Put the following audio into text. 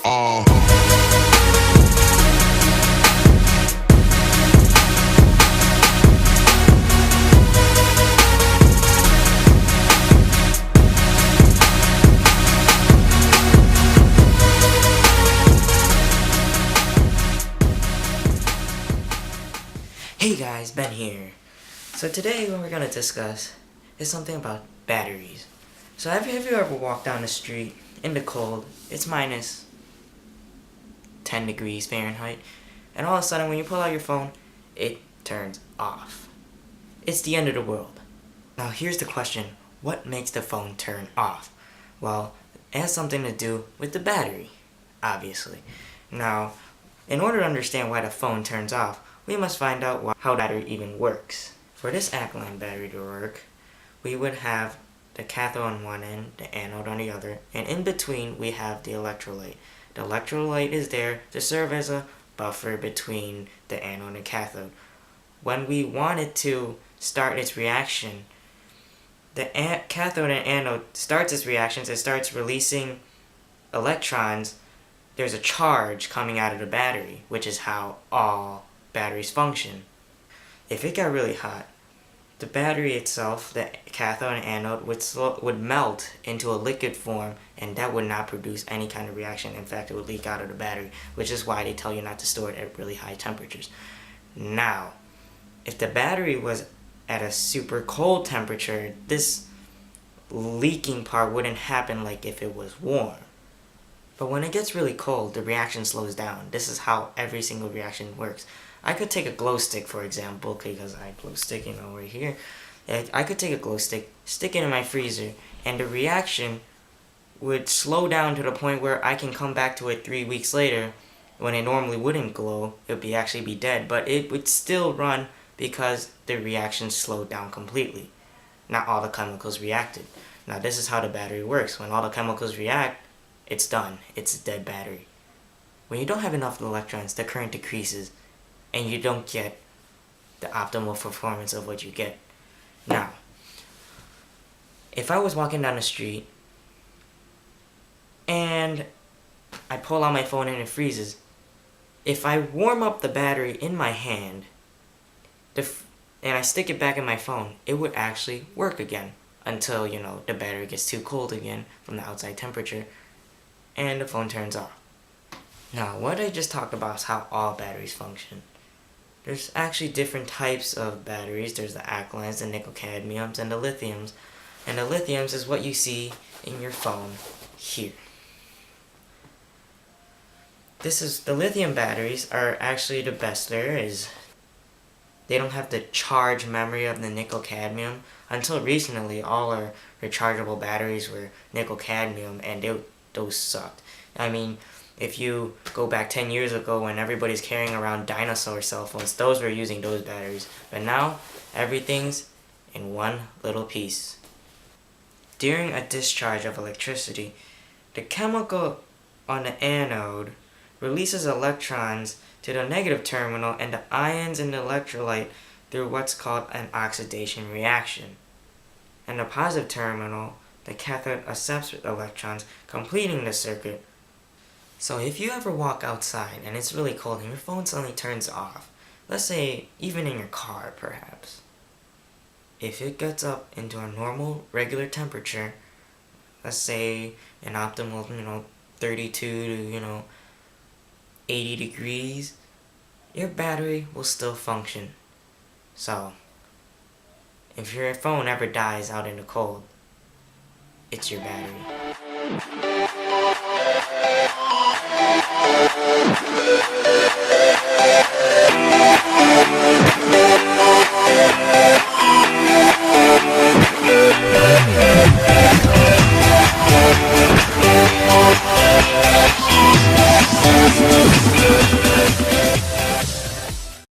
Hey guys, Ben here. So today what we're going to discuss is something about batteries. So have you ever walked down the street in the cold, it's minus 10 degrees Fahrenheit, and all of a sudden when you pull out your phone, it turns off. It's the end of the world. Now here's the question, what makes the phone turn off? Well, it has something to do with the battery, obviously. Now, in order to understand why the phone turns off, we must find out how the battery even works. For this alkaline battery to work, we would have the cathode on one end, the anode on the other, and in between we have the electrolyte. The electrolyte is there to serve as a buffer between the anode and cathode. When we want it to start its reaction, the cathode and anode starts its reactions, it starts releasing electrons. There's a charge coming out of the battery, which is how all batteries function. If it got really hot, the battery itself, the cathode and anode, would melt into a liquid form, and that would not produce any kind of reaction. In fact, it would leak out of the battery, which is why they tell you not to store it at really high temperatures. Now, if the battery was at a super cold temperature, this leaking part wouldn't happen like if it was warm. But when it gets really cold, the reaction slows down. This is how every single reaction works. I could take a glow stick, for example, because I glow stick, right here. I could take a glow stick, stick it in my freezer, and the reaction would slow down to the point where I can come back to it 3 weeks later when it normally wouldn't glow. It would actually be dead, but it would still run because the reaction slowed down completely. Not all the chemicals reacted. Now this is how the battery works. When all the chemicals react, it's done. It's a dead battery. When you don't have enough electrons, the current decreases, and you don't get the optimal performance of what you get. Now, if I was walking down the street and I pull out my phone and it freezes, if I warm up the battery in my hand and I stick it back in my phone, it would actually work again until, the battery gets too cold again from the outside temperature and the phone turns off. Now, what I just talked about is how all batteries function. There's actually different types of batteries. There's the alkalines, the nickel-cadmiums, and the lithiums. And the lithiums is what you see in your phone here. The lithium batteries are actually the best there is. They don't have the charge memory of the nickel-cadmium. Until recently, all our rechargeable batteries were nickel-cadmium, and those sucked. I mean, if you go back 10 years ago when everybody's carrying around dinosaur cell phones, those were using those batteries. But now, everything's in one little piece. During a discharge of electricity, the chemical on the anode releases electrons to the negative terminal and the ions in the electrolyte through what's called an oxidation reaction. And the positive terminal, the cathode, accepts electrons, completing the circuit. So if you ever walk outside and it's really cold and your phone suddenly turns off, let's say even in your car perhaps, if it gets up into a normal regular temperature, let's say an optimal 32 to 80 degrees, your battery will still function. So if your phone ever dies out in the cold, it's your battery.